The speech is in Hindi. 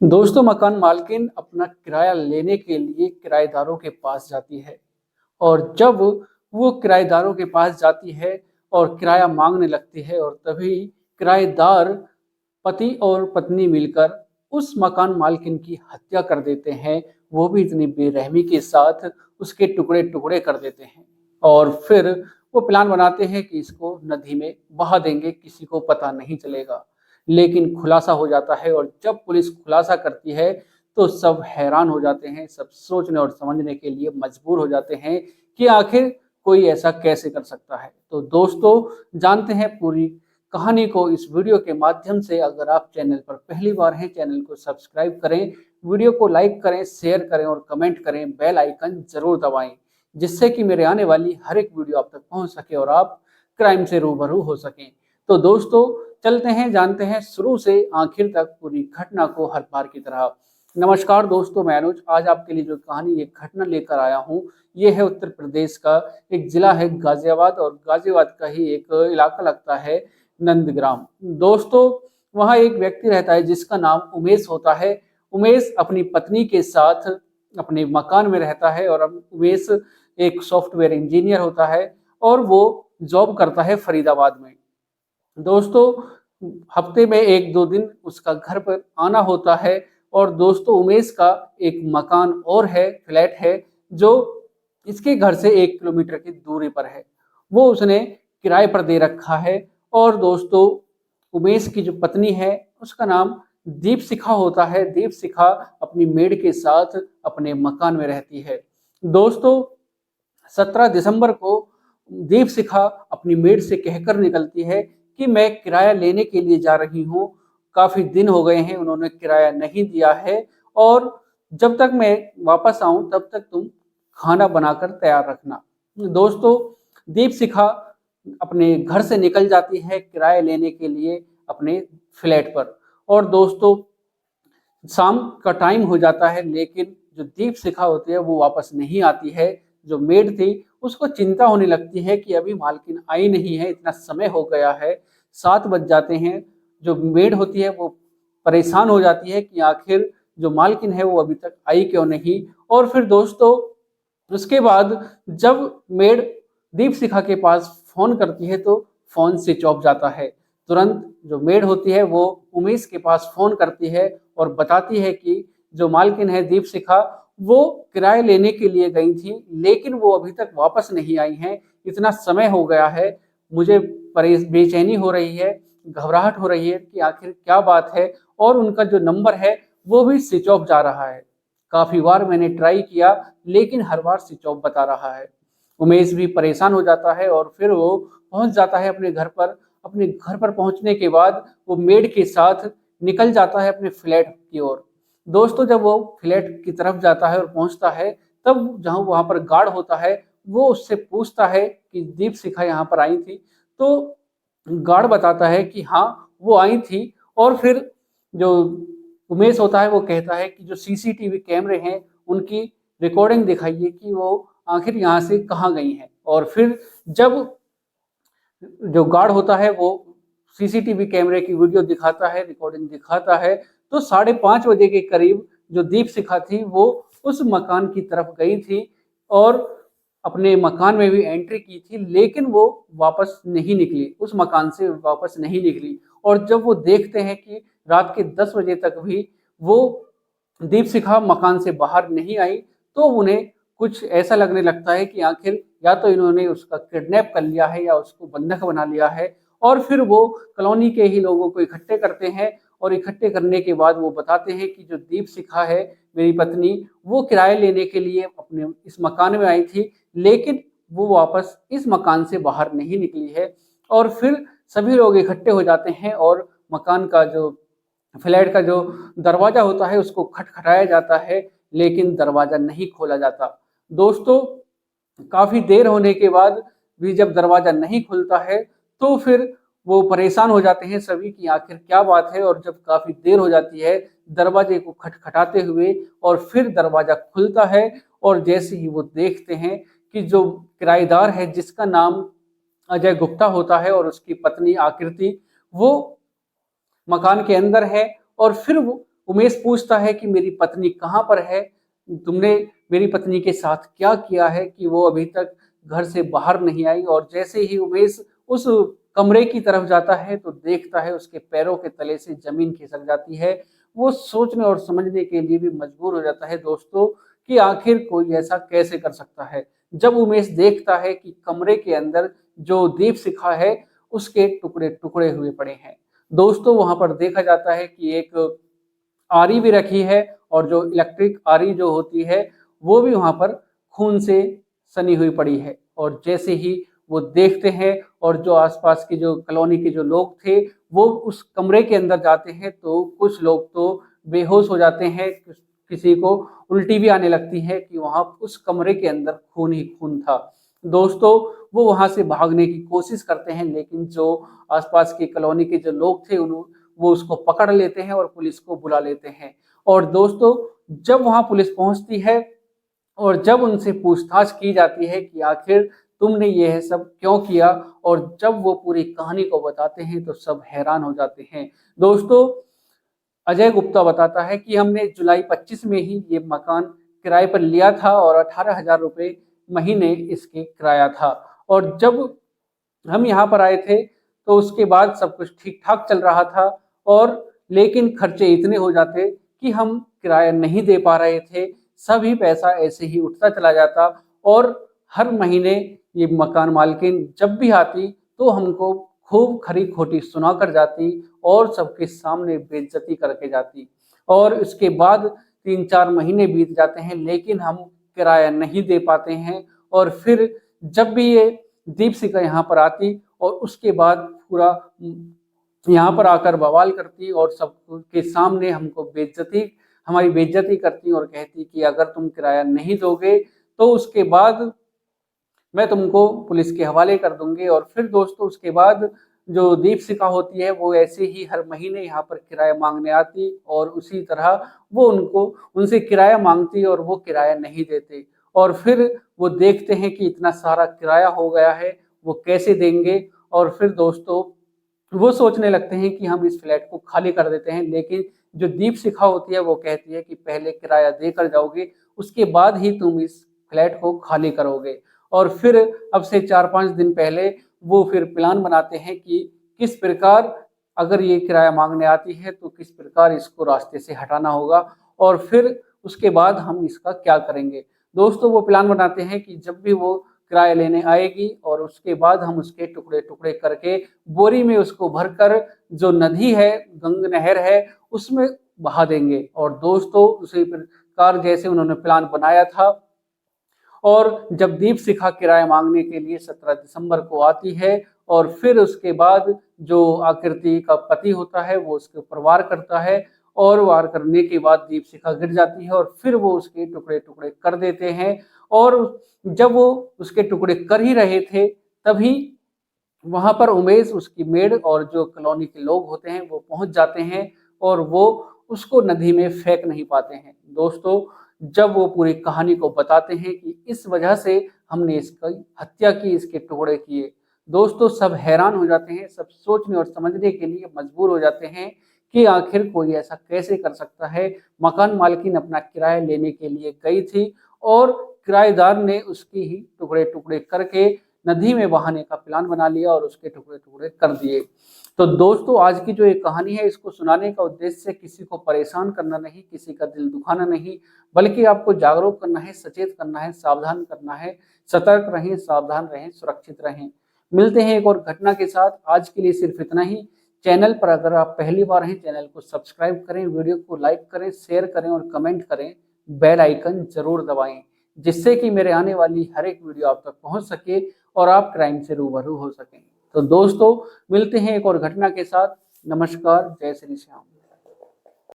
दोस्तों, मकान मालकिन अपना किराया लेने के लिए किराएदारों के पास जाती है और जब वो किराएदारों के पास जाती है और किराया मांगने लगती है और तभी किराएदार पति और पत्नी मिलकर उस मकान मालकिन की हत्या कर देते हैं। वो भी इतनी बेरहमी के साथ उसके टुकड़े-टुकड़े कर देते हैं और फिर वो प्लान बनाते हैं कि इसको नदी में बहा देंगे, किसी को पता नहीं चलेगा। लेकिन खुलासा हो जाता है और जब पुलिस खुलासा करती है तो सब हैरान हो जाते हैं, सब सोचने और समझने के लिए मजबूर हो जाते हैं कि आखिर कोई ऐसा कैसे कर सकता है। तो दोस्तों, जानते हैं पूरी कहानी को इस वीडियो के माध्यम से। अगर आप चैनल पर पहली बार हैं, चैनल को सब्सक्राइब करें, वीडियो को लाइक करें, शेयर करें और कमेंट करें, बेल आइकन जरूर दबाएं, जिससे कि मेरे आने वाली हर एक वीडियो आप तक पहुंच सके और आप क्राइम से रूबरू हो सकें। तो दोस्तों, चलते हैं, जानते हैं शुरू से आखिर तक पूरी घटना को हर बार की तरह। नमस्कार दोस्तों, मैं अनुज आज आपके लिए जो कहानी एक घटना लेकर आया हूँ, ये है उत्तर प्रदेश का एक जिला है गाजियाबाद और गाजियाबाद का ही एक इलाका लगता है नंदग्राम। दोस्तों, वहाँ एक व्यक्ति रहता है जिसका नाम उमेश होता है। उमेश अपनी पत्नी के साथ अपने मकान में रहता है और अब उमेश एक सॉफ्टवेयर इंजीनियर होता है और वो जॉब करता है फरीदाबाद में। दोस्तों, हफ्ते में 1-2 दिन उसका घर पर आना होता है और दोस्तों उमेश का एक मकान और है, फ्लैट है, जो इसके घर से 1 किलोमीटर की दूरी पर है। वो उसने किराए पर दे रखा है और दोस्तों उमेश की जो पत्नी है उसका नाम दीपशिखा होता है। दीपशिखा अपनी मेड के साथ अपने मकान में रहती है। दोस्तों, 17 दिसंबर को दीपशिखा अपनी मेड से कहकर निकलती है कि मैं किराया लेने के लिए जा रही हूँ, काफ़ी दिन हो गए हैं उन्होंने किराया नहीं दिया है और जब तक मैं वापस आऊँ तब तक तुम खाना बनाकर तैयार रखना। दोस्तों, दीपशिखा अपने घर से निकल जाती है किराया लेने के लिए अपने फ्लैट पर और दोस्तों शाम का टाइम हो जाता है, लेकिन जो दीपशिखा होती है वो वापस नहीं आती है। जो मेड थी उसको चिंता होने लगती है कि अभी मालकिन आई नहीं है, इतना समय हो गया है, 7 बज जाते हैं। जो मेड होती है वो परेशान हो जाती है कि आखिर जो मालकिन है वो अभी तक आई क्यों नहीं। और फिर दोस्तों उसके बाद जब मेड दीपशिखा के पास फ़ोन करती है तो फ़ोन स्विच ऑफ जाता है। तुरंत जो मेड होती है वो उमेश के पास फ़ोन करती है और बताती है कि जो मालकिन है दीपशिखा वो किराए लेने के लिए गई थी, लेकिन वो अभी तक वापस नहीं आई हैं। इतना समय हो गया है, मुझे बेचैनी हो रही है, घबराहट हो रही है कि आखिर क्या बात है और उनका जो नंबर है वो भी स्विच ऑफ जा रहा है। काफ़ी बार मैंने ट्राई किया लेकिन हर बार स्विच ऑफ बता रहा है। उमेश भी परेशान हो जाता है और फिर वो पहुंच जाता है अपने घर पर। अपने घर पर पहुंचने के बाद वो मेड के साथ निकल जाता है अपने फ्लैट की ओर। दोस्तों, जब वो फ्लैट की तरफ जाता है और पहुंचता है तब जहाँ वहाँ पर गार्ड होता है वो उससे पूछता है कि दीपशिखा यहाँ पर आई थी। तो गार्ड बताता है कि हाँ वो आई थी और फिर जो उमेश होता है वो कहता है कि जो सीसीटीवी कैमरे हैं उनकी रिकॉर्डिंग दिखाइए कि वो आखिर यहाँ से कहाँ गई हैं। और फिर जब जो गार्ड होता है वो सीसीटीवी कैमरे की वीडियो दिखाता है, रिकॉर्डिंग दिखाता है, तो 5:30 बजे के करीब जो दीपशिखा थी वो उस मकान की तरफ गई थी और अपने मकान में भी एंट्री की थी, लेकिन वो वापस नहीं निकली, उस मकान से वापस नहीं निकली। और जब वो देखते हैं कि रात के 10 बजे तक भी वो दीपशिखा मकान से बाहर नहीं आई, तो उन्हें कुछ ऐसा लगने लगता है कि आखिर या तो इन्होंने उसका किडनैप कर लिया है या उसको बंधक बना लिया है। और फिर वो कॉलोनी के ही लोगों को इकट्ठे करते हैं और इकट्ठे करने के बाद वो बताते हैं कि जो दीपशिखा है मेरी पत्नी, वो किराए लेने के लिए अपने इस मकान में आई थी, लेकिन वो वापस इस मकान से बाहर नहीं निकली है। और फिर सभी लोग इकट्ठे हो जाते हैं और मकान का जो फ्लैट का जो दरवाजा होता है उसको खटखटाया जाता है, लेकिन दरवाजा नहीं खोला जाता। दोस्तों, काफ़ी देर होने के बाद भी जब दरवाज़ा नहीं खुलता है तो फिर वो परेशान हो जाते हैं सभी कि आखिर क्या बात है। और जब काफ़ी देर हो जाती है दरवाजे को खटखटाते हुए और फिर दरवाज़ा खुलता है और जैसे ही वो देखते हैं कि जो किराएदार है जिसका नाम अजय गुप्ता होता है और उसकी पत्नी आकृति, वो मकान के अंदर है। और फिर उमेश पूछता है कि मेरी पत्नी कहाँ पर है, तुमने मेरी पत्नी के साथ क्या किया है कि वो अभी तक घर से बाहर नहीं आई। और जैसे ही उमेश उस कमरे की तरफ जाता है तो देखता है उसके पैरों के तले से जमीन खिसक जाती है। वो सोचने और समझने के लिए भी मजबूर हो जाता है दोस्तों कि आखिर कोई ऐसा कैसे कर सकता है। जब उमेश देखता है कि कमरे के अंदर जो दीप शिखा है उसके टुकड़े टुकड़े हुए पड़े हैं। दोस्तों वहां पर देखा जाता है कि एक आरी भी रखी है और जो इलेक्ट्रिक आरी जो होती है वो भी वहां पर खून से सनी हुई पड़ी है। और जैसे ही वो देखते हैं और जो आसपास की जो कॉलोनी के जो लोग थे वो उस कमरे के अंदर जाते हैं तो कुछ लोग तो बेहोश हो जाते हैं, किसी को उल्टी भी आने लगती है कि वहां उस कमरे के अंदर खून ही खून था। दोस्तों वो वहां से भागने की कोशिश करते हैं लेकिन जो आसपास की कॉलोनी के जो लोग थे वो उसको पकड़ लेते हैं और पुलिस को बुला लेते हैं। और दोस्तों जब वहां पुलिस पहुंचती है और जब उनसे पूछताछ की जाती है कि आखिर तुमने यह सब क्यों किया, और जब वो पूरी कहानी को बताते हैं तो सब हैरान हो जाते हैं। दोस्तों अजय गुप्ता बताता है कि हमने जुलाई 25 में ही ये मकान किराए पर लिया था और 18,000 रुपये महीने इसके किराया था। और जब हम यहाँ पर आए थे तो उसके बाद सब कुछ ठीक ठाक चल रहा था, और लेकिन खर्चे इतने हो जाते कि हम किराया नहीं दे पा रहे थे। सभी पैसा ऐसे ही उठता चला जाता और हर महीने ये मकान मालकिन जब भी आती तो हमको खूब खरी खोटी सुना कर जाती और सबके सामने बेइज्जती करके जाती। और उसके बाद 3-4 महीने बीत जाते हैं लेकिन हम किराया नहीं दे पाते हैं। और फिर जब भी ये दीपशिखा यहाँ पर आती और उसके बाद पूरा यहाँ पर आकर बवाल करती और सबके सामने हमको हमारी बेइज्जती करती और कहती कि अगर तुम किराया नहीं दोगे तो उसके बाद मैं तुमको पुलिस के हवाले कर दूंगी। और फिर दोस्तों उसके बाद जो दीपशिखा होती है वो ऐसे ही हर महीने यहाँ पर किराया मांगने आती और उसी तरह वो उनसे किराया मांगती और वो किराया नहीं देते। और फिर वो देखते हैं कि इतना सारा किराया हो गया है, वो कैसे देंगे। और फिर दोस्तों वो सोचने लगते हैं कि हम इस फ्लैट को खाली कर देते हैं, लेकिन जो दीपशिखा होती है वो कहती है कि पहले किराया देकर जाओगे उसके बाद ही तुम इस फ्लैट को खाली करोगे। और फिर अब से 4-5 दिन पहले वो फिर प्लान बनाते हैं कि किस प्रकार अगर ये किराया मांगने आती है तो किस प्रकार इसको रास्ते से हटाना होगा और फिर उसके बाद हम इसका क्या करेंगे। दोस्तों वो प्लान बनाते हैं कि जब भी वो किराया लेने आएगी और उसके बाद हम उसके टुकड़े टुकड़े करके बोरी में उसको भरकर जो नदी है, गंग नहर है, उसमें बहा देंगे। और दोस्तों उसी प्रकार जैसे उन्होंने प्लान बनाया था। और जब दीपशिखा किराया मांगने के लिए 17 दिसंबर को आती है और फिर उसके बाद जो आकृति का पति होता है वो उसके ऊपर वार करता है और वार करने के बाद दीपशिखा गिर जाती है और फिर वो उसके टुकड़े टुकड़े कर देते हैं। और जब वो उसके टुकड़े कर ही रहे थे तभी वहां पर उमेश, उसकी मेड और जो कॉलोनी के लोग होते हैं वो पहुंच जाते हैं और वो उसको नदी में फेंक नहीं पाते हैं। दोस्तों जब वो पूरी कहानी को बताते हैं कि इस वजह से हमने इसकी हत्या की, इसके टुकड़े किए, दोस्तों सब हैरान हो जाते हैं, सब सोचने और समझने के लिए मजबूर हो जाते हैं कि आखिर कोई ऐसा कैसे कर सकता है। मकान मालकिन अपना किराया लेने के लिए गई थी और किराएदार ने उसकी ही टुकड़े टुकड़े करके नदी में बहाने का प्लान बना लिया और उसके टुकड़े टुकड़े कर दिए। तो दोस्तों आज की जो ये कहानी है इसको सुनाने का उद्देश्य किसी को परेशान करना नहीं, किसी का दिल दुखाना नहीं, बल्कि आपको जागरूक करना है, सचेत करना है, सावधान करना है। सतर्क रहें, सावधान रहें, सुरक्षित रहें। मिलते हैं एक और घटना के साथ। आज के लिए सिर्फ इतना ही। चैनल पर अगर आप पहली बार हैं चैनल को सब्सक्राइब करें, वीडियो को लाइक करें, शेयर करें और कमेंट करें। बेल आइकन जरूर दबाएं जिससे कि मेरे आने वाली हर एक वीडियो आप तक पहुंच सके और आप क्राइम से रूबरू हो सकें। तो दोस्तों मिलते हैं एक और घटना के साथ। नमस्कार, जय श्री श्याम।